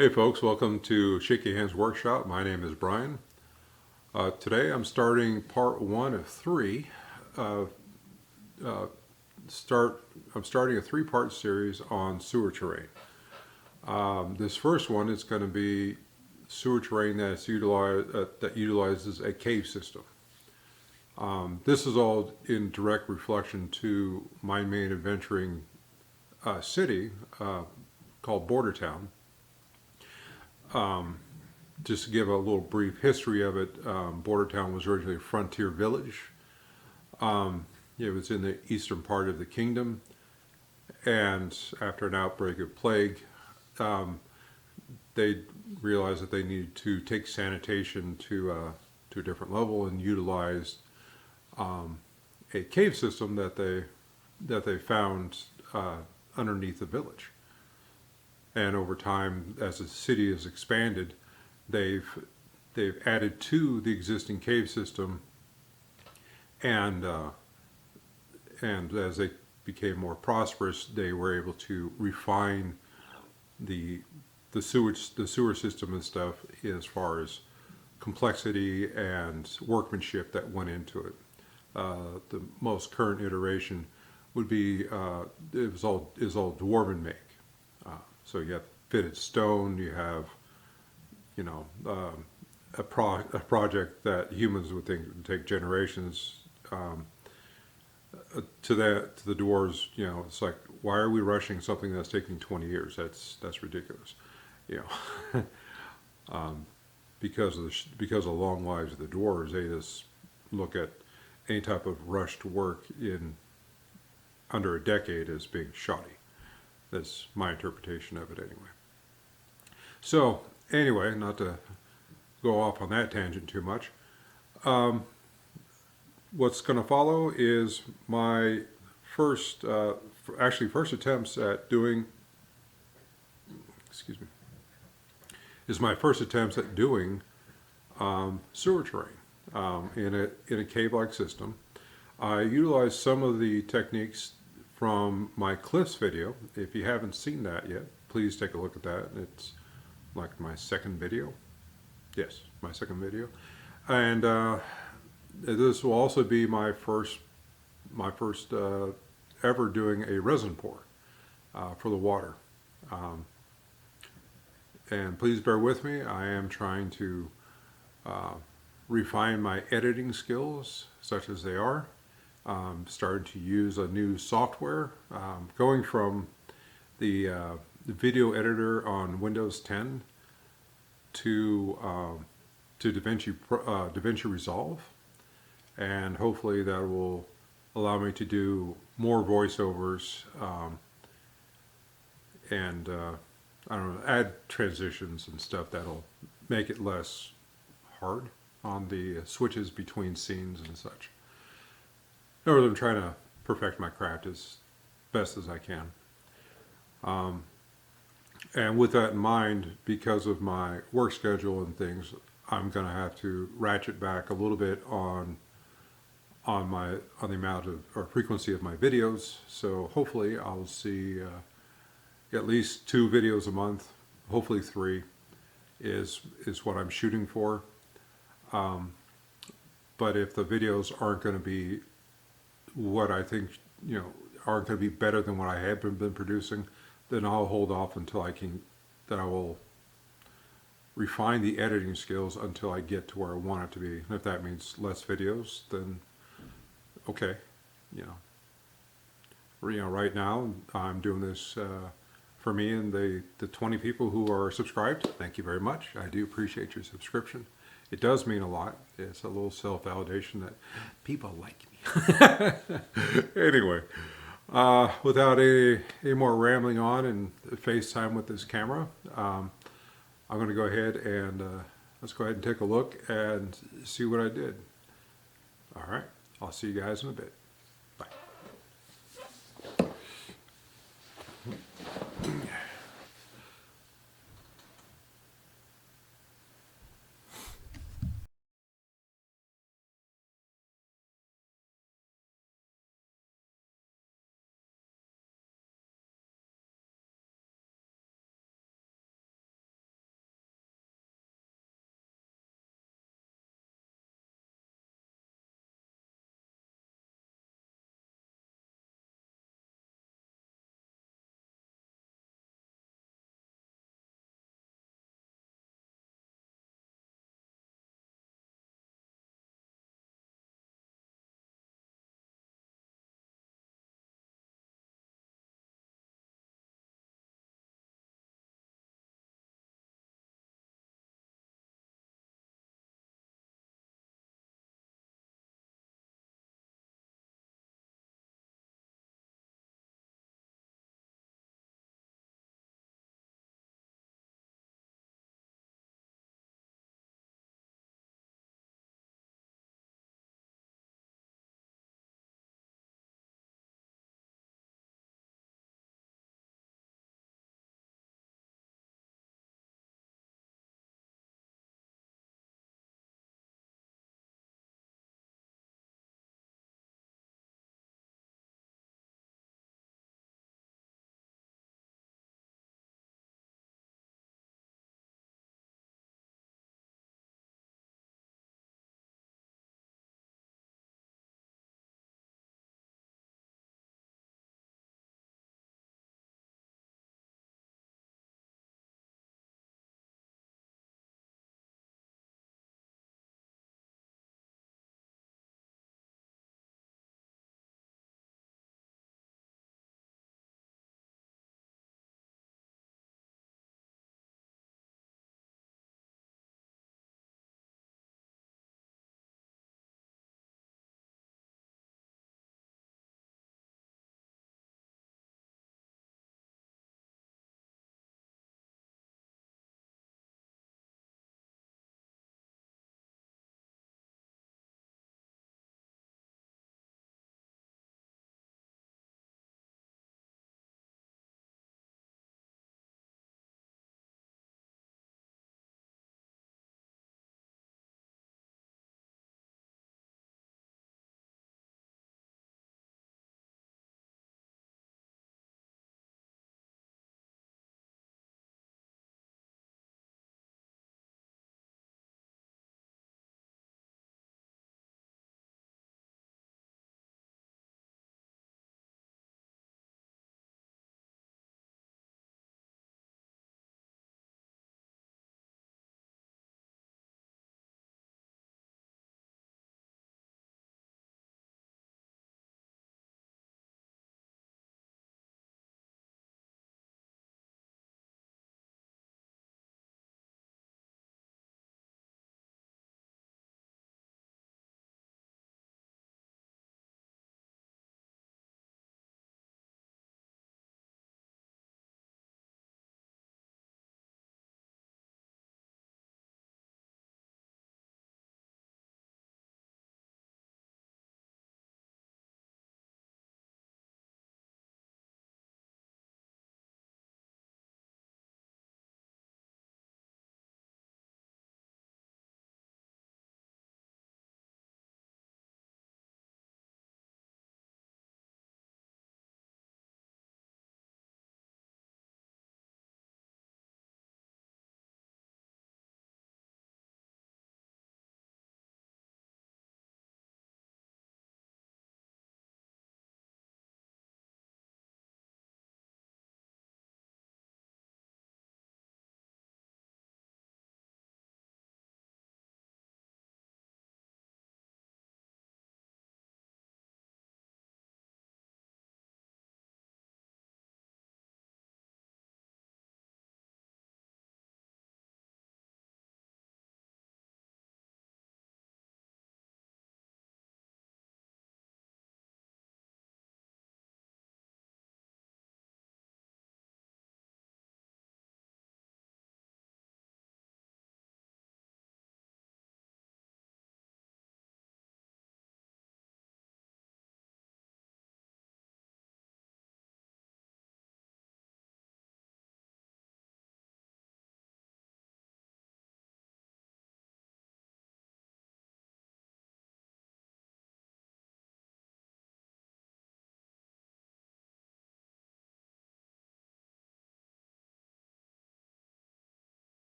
Hey folks, welcome to Shaky Hands Workshop. My name is Brian. Today I'm starting part one of three. Uh, uh, I'm starting a three-part series on sewer terrain. This first one is going to be sewer terrain that utilizes a cave system. This is all in direct reflection to my main adventuring city called Bordertown. Just to give a little brief history of it, Bordertown was originally a frontier village. It was in the eastern part of the kingdom, and after an outbreak of plague, they realized that they needed to take sanitation to a different level and utilized a cave system that they found underneath the village. And over time, as the city has expanded, they've added to the existing cave system, and as they became more prosperous, they were able to refine the sewer system and stuff as far as complexity and workmanship that went into it. The most current iteration would be it was all dwarven make. So you have fitted stone, you have a project that humans would think would take generations. To the dwarves, it's like, why are we rushing something that's taking 20 years? That's ridiculous, you know. Because of the long lives of the dwarves, they just look at any type of rushed work in under a decade as being shoddy. That's my interpretation of it anyway. So anyway, not to go off on that tangent too much, what's going to follow is my first attempts at doing, excuse me, is my first attempts at doing sewer terrain in a cave-like system. I utilized some of the techniques from my cliffs video. If you haven't seen that yet, please take a look at that. It's like my second video. Yes, my second video. And this will also be my first ever doing a resin pour for the water. And please bear with me. I am trying to refine my editing skills, such as they are. Started to use a new software, going from the video editor on Windows 10 to DaVinci Resolve, and hopefully that will allow me to do more voiceovers and I don't know, add transitions and stuff that'll make it less hard on the switches between scenes and such. In other words, I'm trying to perfect my craft as best as I can. And with that in mind, because of my work schedule and things, I'm going to have to ratchet back a little bit on the amount of or frequency of my videos. So hopefully I'll see at least 2 videos a month, hopefully 3 is what I'm shooting for. But if the videos aren't going to be what I think, aren't going to be better than what I have been producing, then I'll hold off until I will refine the editing skills until I get to where I want it to be. And if that means less videos, then okay, right now I'm doing this for me and the 20 people who are subscribed. Thank you very much. I do appreciate your subscription. It does mean a lot. It's a little self-validation that people like me. Anyway, without any more rambling on and FaceTime with this camera, I'm going to go ahead and let's go ahead and take a look and see what I did. All right, I'll see you guys in a bit. Bye.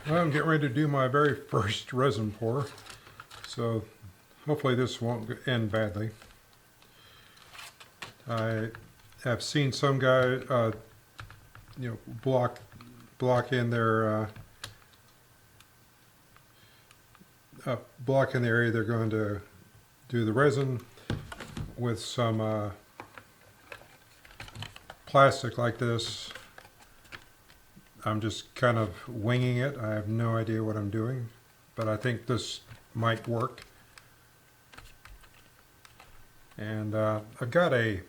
Well, I'm getting ready to do my very first resin pour, so hopefully this won't end badly. I have seen some guy, block in their block in the area they're going to do the resin with some plastic like this. I'm just kind of winging it. I have no idea what I'm doing, but I think this might work. And I've got a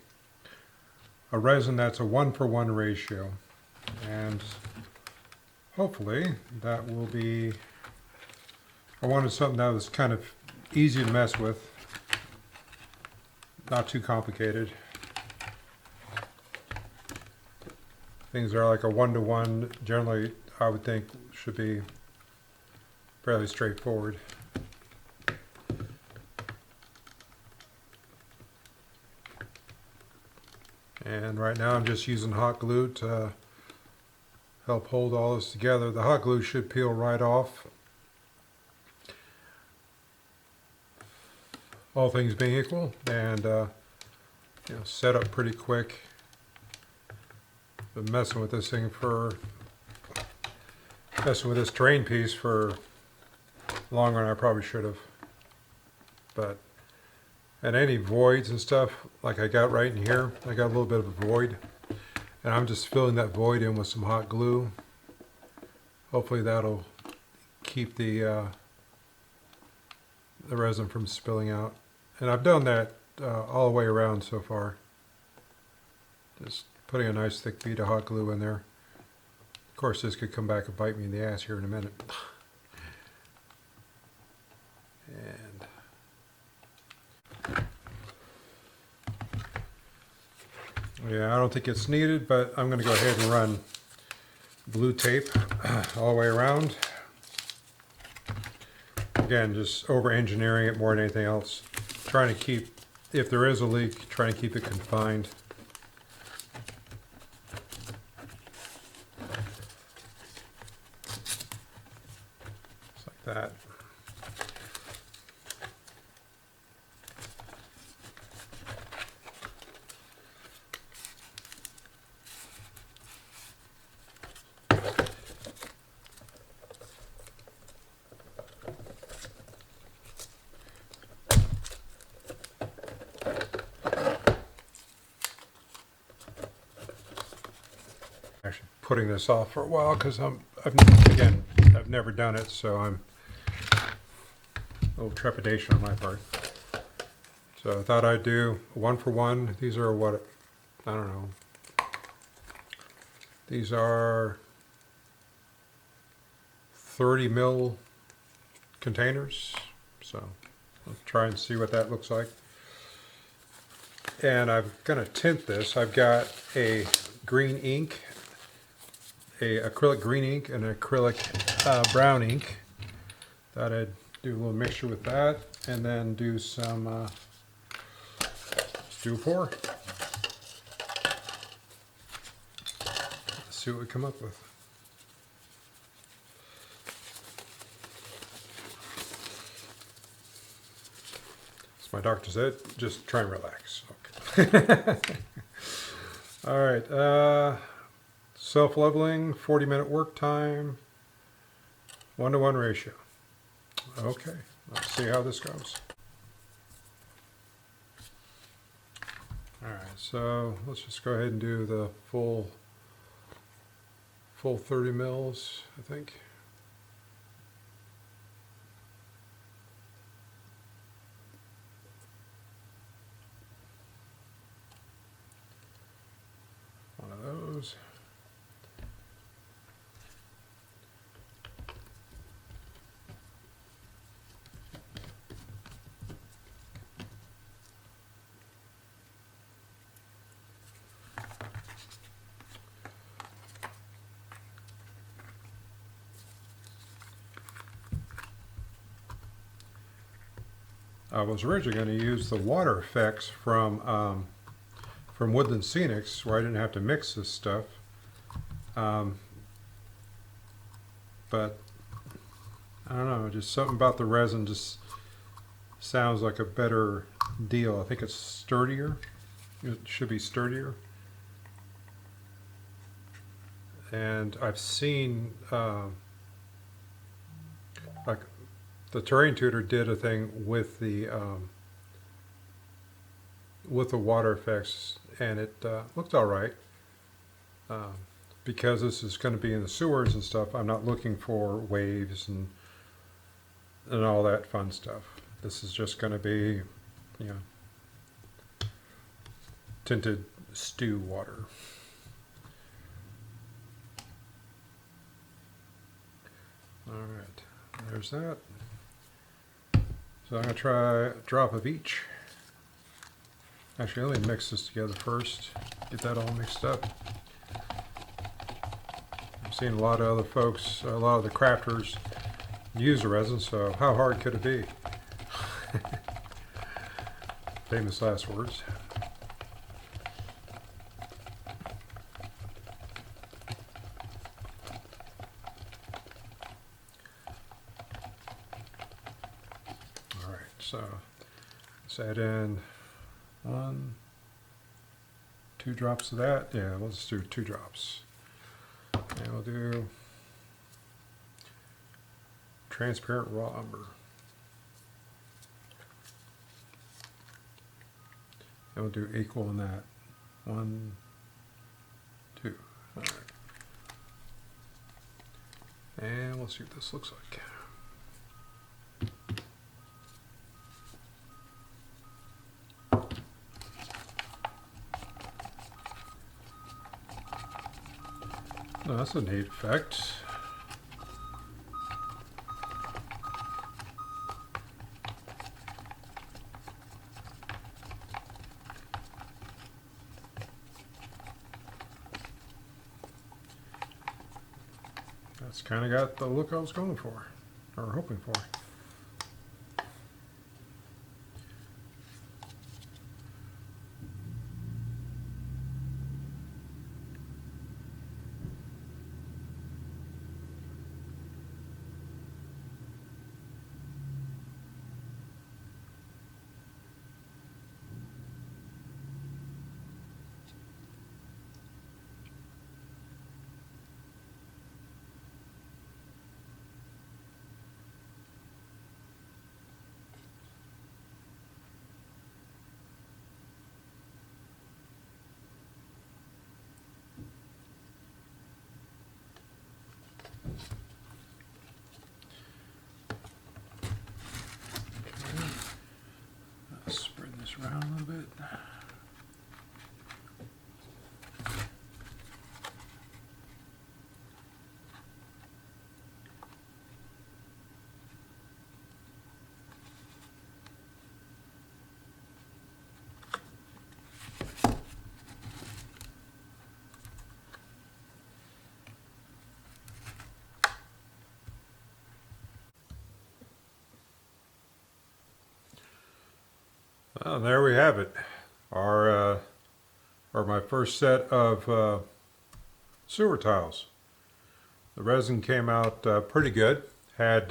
resin that's a 1-for-1 ratio, and hopefully that will be, I wanted something that was kind of easy to mess with, not too complicated. Things that are like a 1-to-1 generally, I would think, should be fairly straightforward. And right now I'm just using hot glue to help hold all this together. The hot glue should peel right off, all things being equal, and set up pretty quick. Been messing with this terrain piece for longer than I probably should have. But and any voids and stuff, like I got right in here, I got a little bit of a void, and I'm just filling that void in with some hot glue. Hopefully that'll keep the resin from spilling out. And I've done that all the way around so far. Just putting a nice thick bead of hot glue in there. Of course, this could come back and bite me in the ass here in a minute. And yeah, I don't think it's needed, but I'm going to go ahead and run blue tape all the way around. Again, just over engineering it more than anything else. Trying to keep, if there is a leak, trying to keep it confined. Just like that. Actually putting this off for a while because I've never done it, so I'm a little trepidation on my part. So I thought I'd do 1-for-1. These are what, I don't know. These are 30 mil containers. So let's try and see what that looks like. And I'm going to tint this. I've got a green ink, a acrylic green ink, and an acrylic brown ink. Thought I'd do a little mixture with that, and then do some stew pour. Let's see what we come up with. As my doctor said, just try and relax. Okay. All right. Self-leveling, 40-minute work time, 1-to-1 ratio. Okay, let's see how this goes. All right, so let's just go ahead and do the full 30 mils, I think. One of those. I was originally going to use the water effects from Woodland Scenics, where I didn't have to mix this stuff. But I don't know, just something about the resin just sounds like a better deal. I think it's sturdier. It should be sturdier. And I've seen like the Terrain Tutor did a thing with the water effects, and it looked all right. Because this is going to be in the sewers and stuff, I'm not looking for waves and all that fun stuff. This is just going to be, you know, tinted stew water. All right, there's that. So I'm going to try a drop of each. Actually, let me mix this together first, get that all mixed up. I've seen a lot of other folks, a lot of the crafters use the resin, so how hard could it be? Famous last words. All right, so let's add in 1, 2 drops of that. Yeah, let's do 2 drops. And we'll do transparent raw umber. And we'll do equal in that. 1, 2. All right. And we'll see what this looks like. Oh, that's a neat effect. That's kind of got the look I was going for, or hoping for. Spread this around a little bit. Well, there we have it. Our my first set of sewer tiles. The resin came out pretty good. Had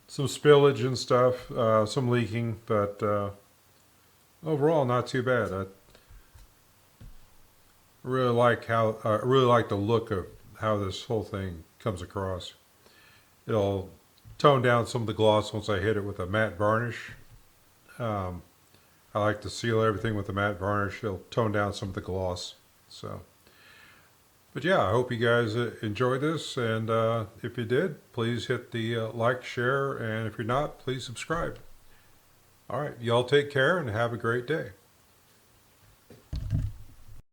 some spillage and stuff, some leaking, but overall not too bad. I really like the look of how this whole thing comes across. It'll tone down some of the gloss once I hit it with a matte varnish. I like to seal everything with a matte varnish. It'll tone down some of the gloss. So, but yeah, I hope you guys enjoyed this, and if you did, please hit the like, share, and if you're not, please subscribe. All right, y'all take care and have a great day.